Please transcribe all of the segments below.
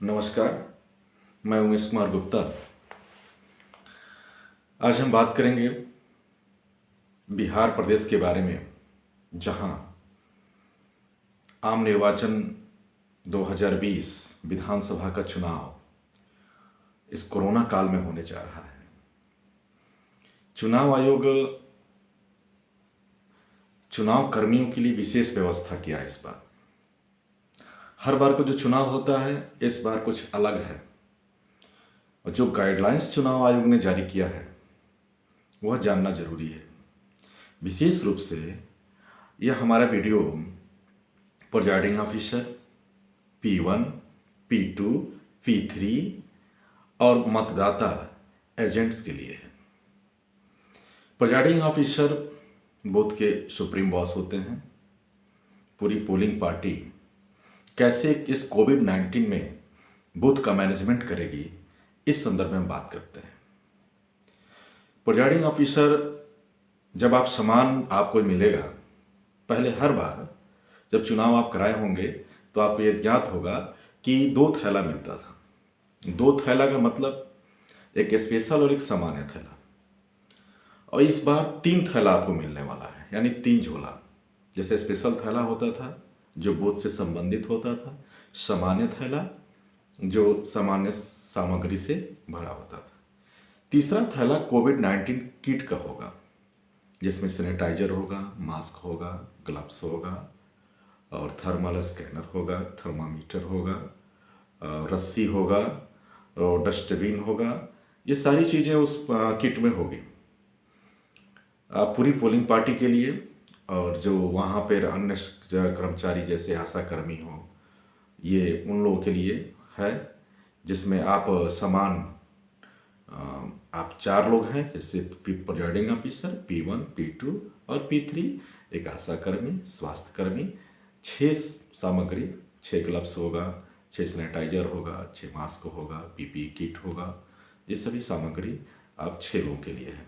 नमस्कार, मैं उमेश कुमार गुप्ता। आज हम बात करेंगे बिहार प्रदेश के बारे में, जहां आम निर्वाचन 2020 विधानसभा का चुनाव इस कोरोना काल में होने जा रहा है। चुनाव आयोग चुनाव कर्मियों के लिए विशेष व्यवस्था किया है। इस बार हर बार को जो चुनाव होता है, इस बार कुछ अलग है। और जो गाइडलाइंस चुनाव आयोग ने जारी किया है वह जानना जरूरी है। विशेष रूप से यह हमारा video presiding officer P1, P2, P3 और मतदाता एजेंट्स के लिए है। प्रिजाइडिंग ऑफिसर बूथ के सुप्रीम बॉस होते हैं। पूरी पोलिंग पार्टी कैसे इस कोविड-19 में बूथ का मैनेजमेंट करेगी, इस संदर्भ में हम बात करते हैं। प्रिजाइडिंग ऑफिसर, जब आप सामान आपको मिलेगा, पहले हर बार जब चुनाव आप कराए होंगे तो आपको ये ज्ञात होगा कि 2 थैला मिलता था। 2 थैला का मतलब एक स्पेशल और एक सामान्य थैला, और इस बार 3 थैला आपको मिलने वाला है, यानी 3 झोला। जैसे स्पेशल थैला होता था जो बूथ से संबंधित होता था, सामान्य थैला जो सामान्य सामग्री से भरा होता था, तीसरा थैला कोविड-19 किट का होगा, जिसमें सैनिटाइजर होगा, मास्क होगा, ग्लव्स होगा और थर्मल स्कैनर होगा, थर्मामीटर होगा, रस्सी होगा और डस्टबिन होगा। ये सारी चीज़ें उस किट में होगी पूरी पोलिंग पार्टी के लिए। और जो वहाँ पर अन्य कर्मचारी जैसे आशा कर्मी हो, ये उन लोगों के लिए है, जिसमें आप सामान आप 4 लोग हैं, जैसे प्रिजाइडिंग ऑफिसर P1, P2 और P3, एक आशा कर्मी, स्वास्थ्य कर्मी, 6 सामग्री, 6 ग्लव्स होगा, 6 सैनिटाइजर होगा, 6 मास्क होगा, PPE किट होगा। ये सभी सामग्री आप 6 लोगों के लिए है।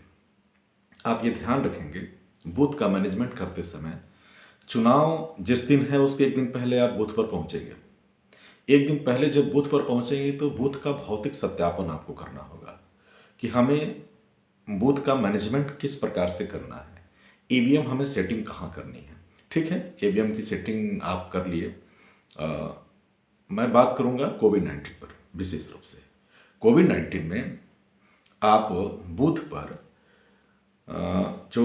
आप ये ध्यान रखेंगे बूथ का मैनेजमेंट करते समय, चुनाव जिस दिन है उसके एक दिन पहले आप बूथ पर पहुंचेंगे। एक दिन पहले जब बूथ पर पहुंचेंगे तो बूथ का भौतिक सत्यापन आपको करना होगा कि हमें बूथ का मैनेजमेंट किस प्रकार से करना है, ईवीएम हमें सेटिंग कहाँ करनी है। ठीक है, ईवीएम की सेटिंग आप कर लिए। मैं बात करूँगा कोविड-19 पर विशेष रूप से। कोविड-19 में आप बूथ पर जो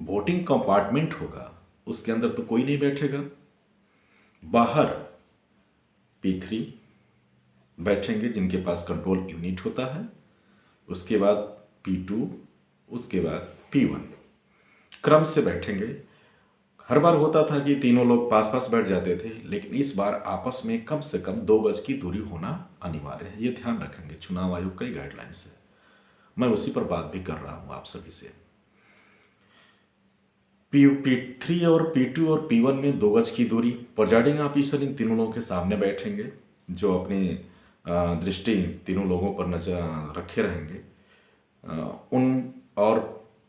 वोटिंग कंपार्टमेंट होगा उसके अंदर तो कोई नहीं बैठेगा। बाहर P3 बैठेंगे जिनके पास कंट्रोल यूनिट होता है, उसके बाद P2, उसके बाद P1 क्रम से बैठेंगे। हर बार होता था कि तीनों लोग पास पास बैठ जाते थे, लेकिन इस बार आपस में कम से कम 2 गज की दूरी होना अनिवार्य है। ये ध्यान रखेंगे, चुनाव आयोग का ही गाइडलाइंस है। मैं उसी पर बात भी कर रहा हूँ आप सभी से। P3 और P2 और P1 में 2 गज की दूरी। प्रिजाइडिंग ऑफिसर इन तीनों लोगों के सामने बैठेंगे, जो अपनी दृष्टि तीनों लोगों पर नजर रखे रहेंगे। और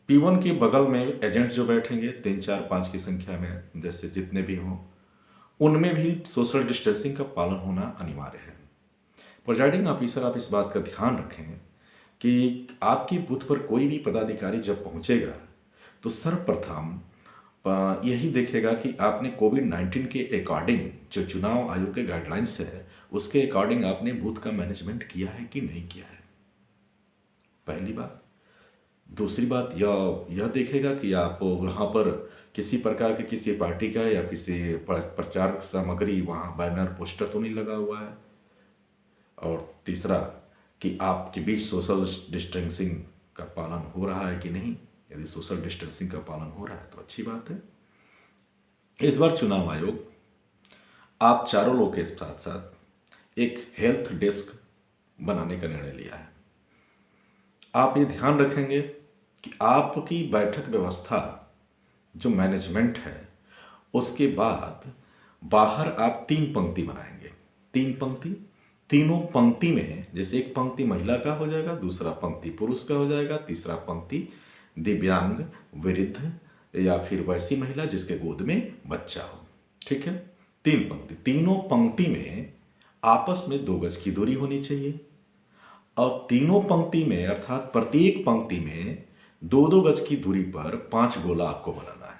P1 के बगल में एजेंट जो बैठेंगे 3, 4, 5 की संख्या में, जैसे जितने भी हों, उनमें भी सोशल डिस्टेंसिंग का पालन होना अनिवार्य है। प्रिजाइडिंग ऑफिसर, आप इस बात का ध्यान रखें कि आपकी बूथ पर कोई भी पदाधिकारी जब पहुंचेगा तो सर्वप्रथम यही देखेगा कि आपने कोविड-19 के अकॉर्डिंग, जो चुनाव आयोग के गाइडलाइंस है उसके अकॉर्डिंग आपने बूथ का मैनेजमेंट किया है कि नहीं किया है, पहली बात। दूसरी बात यह देखेगा कि आप वहाँ पर किसी प्रकार के किसी पार्टी का या किसी प्रचार सामग्री, वहाँ बैनर पोस्टर तो नहीं लगा हुआ है। और तीसरा कि आपके बीच सोशल डिस्टेंसिंग का पालन हो रहा है कि नहीं। यदि सोशल डिस्टेंसिंग का पालन हो रहा है तो अच्छी बात है। इस बार चुनाव आयोग आप 4 लोगों के साथ साथ एक हेल्थ डेस्क बनाने का निर्णय लिया है। आप ये ध्यान रखेंगे कि आपकी बैठक व्यवस्था, जो मैनेजमेंट है, उसके बाद बाहर आप 3 पंक्ति बनाएंगे। 3 पंक्ति, तीनों पंक्ति में जैसे एक पंक्ति महिला का हो जाएगा, दूसरा पंक्ति पुरुष का हो जाएगा, तीसरा पंक्ति दिव्यांग, वृद्ध या फिर वैसी महिला जिसके गोद में बच्चा हो। ठीक है, 3 पंक्ति। तीनों पंक्ति में आपस में 2 गज की दूरी होनी चाहिए और तीनों पंक्ति में अर्थात प्रत्येक पंक्ति में 2-2 गज की दूरी पर 5 गोला आपको बनाना है।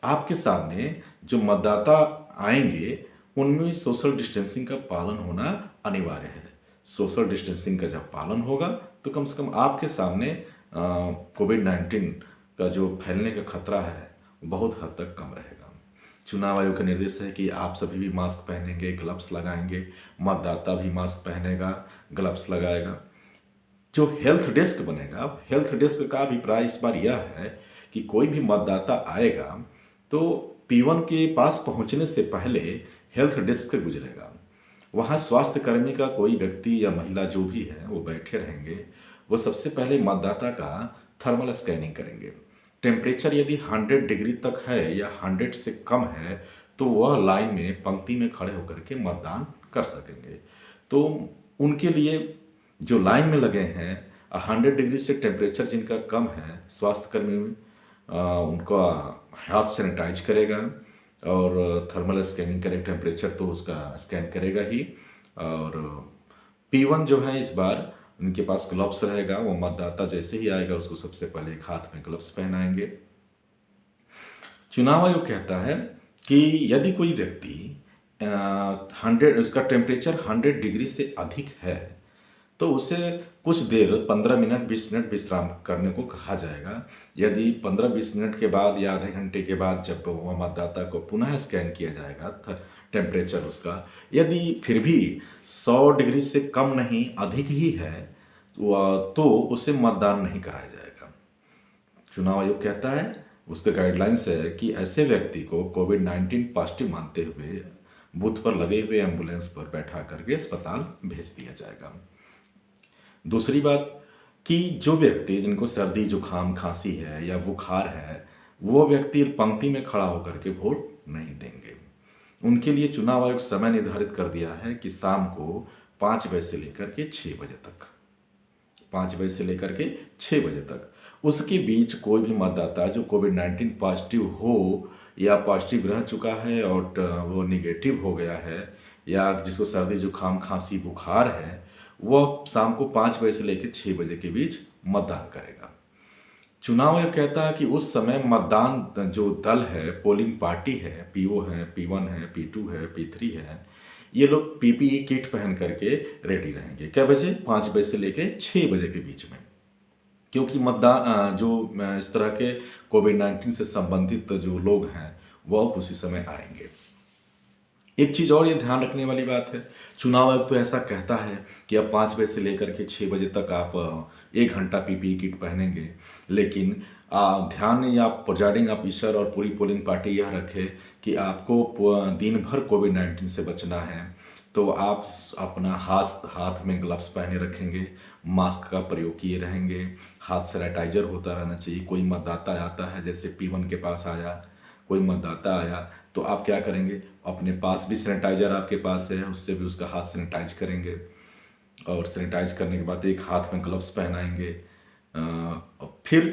आपके सामने जो मतदाता आएंगे उनमें सोशल डिस्टेंसिंग का पालन होना अनिवार्य है। सोशल डिस्टेंसिंग का जब पालन होगा तो कम से कम आपके सामने कोविड-19 का जो फैलने का खतरा है बहुत हद तक कम रहेगा। चुनाव आयोग का निर्देश है कि आप सभी भी मास्क पहनेंगे, ग्लव्स लगाएंगे, मतदाता भी मास्क पहनेगा, ग्लव्स लगाएगा। जो हेल्थ डेस्क बनेगा, हेल्थ डेस्क का अभिप्राय इस बार यह है कि कोई भी मतदाता आएगा तो P1 के पास पहुंचने से पहले हेल्थ डेस्क से गुजरेगा। वहाँ स्वास्थ्य कर्मी का कोई व्यक्ति या महिला जो भी है वो बैठे रहेंगे। वो सबसे पहले मतदाता का थर्मल स्कैनिंग करेंगे। टेम्परेचर यदि 100 डिग्री तक है या 100 से कम है तो वह लाइन में पंक्ति में खड़े होकर के मतदान कर सकेंगे। तो उनके लिए जो लाइन में लगे हैं 100 डिग्री से टेम्परेचर जिनका कम है, स्वास्थ्यकर्मी उनका हाथ सैनिटाइज करेगा और थर्मल स्कैनिंग करेगा। टेम्परेचर तो उसका स्कैन करेगा ही। और P1 जो है इस बार उनके पास ग्लव्स रहेगा। वो मतदाता जैसे ही आएगा उसको सबसे पहले एक हाथ में ग्लव्स पहनाएंगे। चुनाव आयोग कहता है कि यदि कोई व्यक्ति 100 उसका टेम्परेचर 100 डिग्री से अधिक है तो उसे कुछ देर 15 मिनट 20 मिनट विश्राम करने को कहा जाएगा। यदि 15-20 मिनट के बाद या आधे घंटे के बाद जब वह मतदाता को पुनः स्कैन किया जाएगा टेम्परेचर उसका, यदि फिर भी 100 डिग्री से कम नहीं अधिक ही है तो उसे मतदान नहीं कराया जाएगा। चुनाव आयोग कहता है, उसके गाइडलाइंस है कि ऐसे व्यक्ति को कोविड-19 पॉजिटिव मानते हुए बूथ पर लगे हुए एम्बुलेंस पर बैठा करके अस्पताल भेज दिया जाएगा। दूसरी बात कि जो व्यक्ति जिनको सर्दी जुकाम खांसी है या बुखार है वो व्यक्ति पंक्ति में खड़ा होकर के वोट नहीं देंगे। उनके लिए चुनाव आयोग समय निर्धारित कर दिया है कि शाम को 5 बजे से लेकर के 6 बजे तक, 5 बजे से लेकर के 6 बजे तक, उसके बीच कोई भी मतदाता जो कोविड-19 पॉजिटिव हो या पॉजिटिव रह चुका है और वो निगेटिव हो गया है या जिसको सर्दी जुकाम खांसी बुखार है वह शाम को 5 बजे से लेकर 6 बजे के बीच मतदान करेगा। चुनाव आयोग कहता है कि उस समय मतदान जो दल है, पोलिंग पार्टी है, PO है, P1 है, P2 है, P3 है, ये लोग PPE किट पहन करके रेडी रहेंगे। क्या बजे? 5 बजे से लेकर 6 बजे के बीच में, क्योंकि मतदान जो इस तरह के कोविड-19 से संबंधित जो लोग हैं वह उसी समय आएंगे। एक चीज़ और ये ध्यान रखने वाली बात है, चुनाव आयोग तो ऐसा कहता है कि अब 5 बजे से लेकर के 6 बजे तक आप 1 घंटा PPE किट पहनेंगे, लेकिन ध्यान या प्रिजाइडिंग ऑफिसर और पूरी पोलिंग पार्टी यह रखे कि आपको दिन भर कोविड-19 से बचना है तो आप अपना हाथ में ग्लव्स पहने रखेंगे, मास्क का प्रयोग किए रहेंगे, हाथ सैनिटाइजर होता रहना चाहिए। कोई मतदाता आता है, जैसे P1 के पास आया, कोई मतदाता आया तो आप क्या करेंगे, अपने पास भी सैनिटाइजर आपके पास है, उससे भी उसका हाथ सैनिटाइज करेंगे और सैनिटाइज करने के बाद एक हाथ में ग्लव्स पहनाएंगे। फिर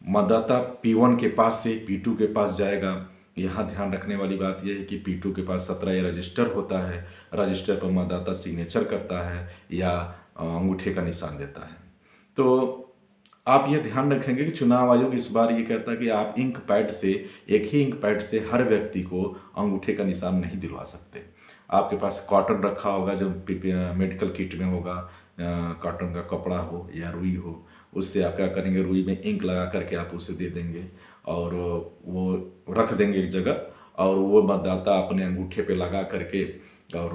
मतदाता P1 के पास से P2 के पास जाएगा। यहाँ ध्यान रखने वाली बात यह है कि P2 के पास 17 रजिस्टर होता है, रजिस्टर पर मतदाता सिग्नेचर करता है या अंगूठे का निशान देता है। तो आप ये ध्यान रखेंगे कि चुनाव आयोग इस बार ये कहता है कि आप इंक पैड से, एक ही इंक पैड से हर व्यक्ति को अंगूठे का निशान नहीं दिलवा सकते। आपके पास कॉटन रखा होगा, जो मेडिकल किट में होगा, कॉटन का कपड़ा हो या रुई हो, उससे आप क्या करेंगे, रुई में इंक लगा करके आप उसे दे देंगे और वो रख देंगे एक जगह और वो मतदाता अपने अंगूठे पे लगा करके और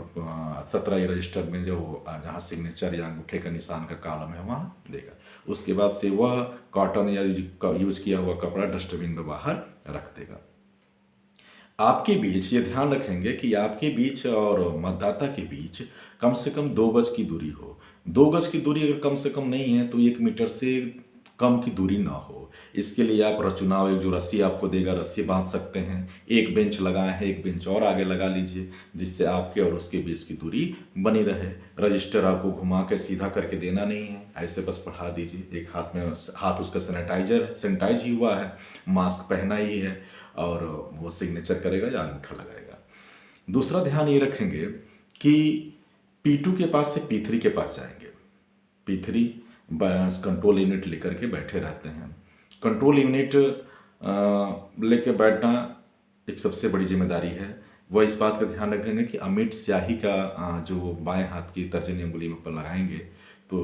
17 रजिस्टर में जो जहाँ सिग्नेचर या अंगूठे का निशान का कॉलम है वहाँ देगा। उसके बाद से वह कॉटन या यूज किया हुआ कपड़ा डस्टबिन में बाहर रख देगा। आपके बीच ये ध्यान रखेंगे कि आपके बीच और मतदाता के बीच कम से कम 2 गज की दूरी हो। 2 गज की दूरी अगर कम से कम नहीं है तो 1 मीटर से कम की दूरी ना हो। इसके लिए आप चुनाव आयोग जो रस्सी आपको देगा, रस्सी बांध सकते हैं। एक बेंच लगाए हैं, एक बेंच और आगे लगा लीजिए जिससे आपके और उसके बीच की दूरी बनी रहे। रजिस्टर आपको घुमा के सीधा करके देना नहीं है, ऐसे बस पढ़ा दीजिए। एक हाथ में हाथ उसका सैनिटाइज ही हुआ है, मास्क पहना ही है और वो सिग्नेचर करेगा या अंगूठा लगाएगा। दूसरा ध्यान ये रखेंगे कि P2 के पास से P3 के पास जाएंगे। P3 बस कंट्रोल यूनिट लेकर के बैठे रहते हैं। कंट्रोल यूनिट लेके बैठना एक सबसे बड़ी जिम्मेदारी है। वह इस बात का ध्यान रखेंगे कि अमिट स्याही का जो बाएं हाथ की तर्जनी उंगली में पर लगाएंगे तो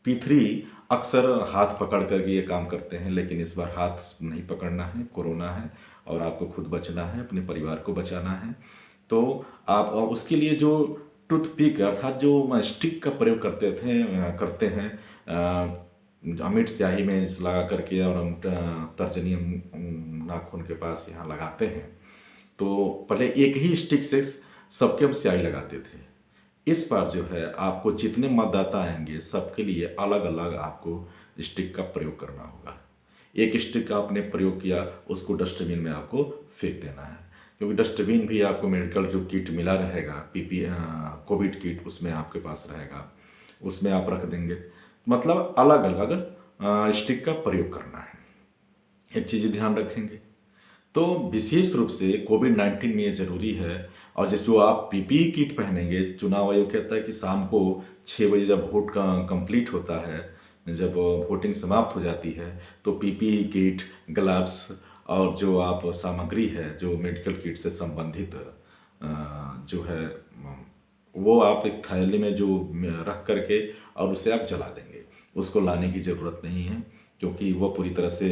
P3 अक्सर हाथ पकड़ कर ये काम करते हैं, लेकिन इस बार हाथ नहीं पकड़ना है, कोरोना है और आपको खुद बचना है, अपने परिवार को बचाना है। तो आप उसके लिए जो टूथपिक अर्थात जो स्टिक का प्रयोग करते हैं अमिट स्याही में लगा करके और हम तर्जनी नाखून के पास यहाँ लगाते हैं। तो पहले एक ही स्टिक से सबके हम स्याही लगाते थे। इस बार जो है आपको जितने मतदाता आएंगे सबके लिए अलग अलग आपको स्टिक का प्रयोग करना होगा। एक स्टिक का आपने प्रयोग किया, उसको डस्टबिन में आपको फेंक देना है, क्योंकि डस्टबिन भी आपको मेडिकल जो किट मिला रहेगा कोविड किट उसमें आपके पास रहेगा, उसमें आप रख देंगे। मतलब अलग अलग स्टिक का प्रयोग करना है, एक चीज़ ध्यान रखेंगे। तो विशेष रूप से कोविड-19 में ये जरूरी है। और जो आप PPE किट पहनेंगे, चुनाव आयोग कहता है कि शाम को 6 बजे जब वोट का कंप्लीट होता है, जब वोटिंग समाप्त हो जाती है, तो PPE किट, ग्लव्स और जो आप सामग्री है जो मेडिकल किट से संबंधित जो है वो आप एक थैली में जो रख करके और उसे आप जला देंगे। उसको लाने की ज़रूरत नहीं है, क्योंकि वो पूरी तरह से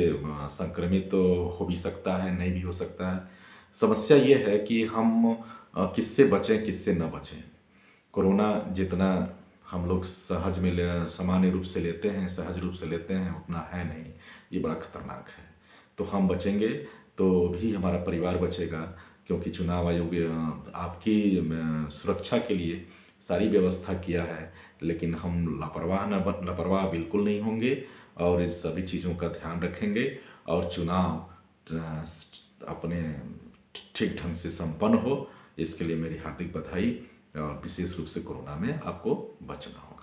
संक्रमित तो हो भी सकता है, नहीं भी हो सकता है। समस्या ये है कि हम किससे बचें, किससे न बचें। कोरोना जितना हम लोग सामान्य रूप से लेते हैं, सहज रूप से लेते हैं, उतना है नहीं, ये बड़ा खतरनाक है। तो हम बचेंगे तो भी हमारा परिवार बचेगा, क्योंकि चुनाव आयोग आपकी सुरक्षा के लिए सारी व्यवस्था किया है। लेकिन हम लापरवाह बिल्कुल नहीं होंगे और इन सभी चीज़ों का ध्यान रखेंगे और चुनाव अपने ठीक ढंग से संपन्न हो, इसके लिए मेरी हार्दिक बधाई। और विशेष रूप से कोरोना में आपको बचना हो।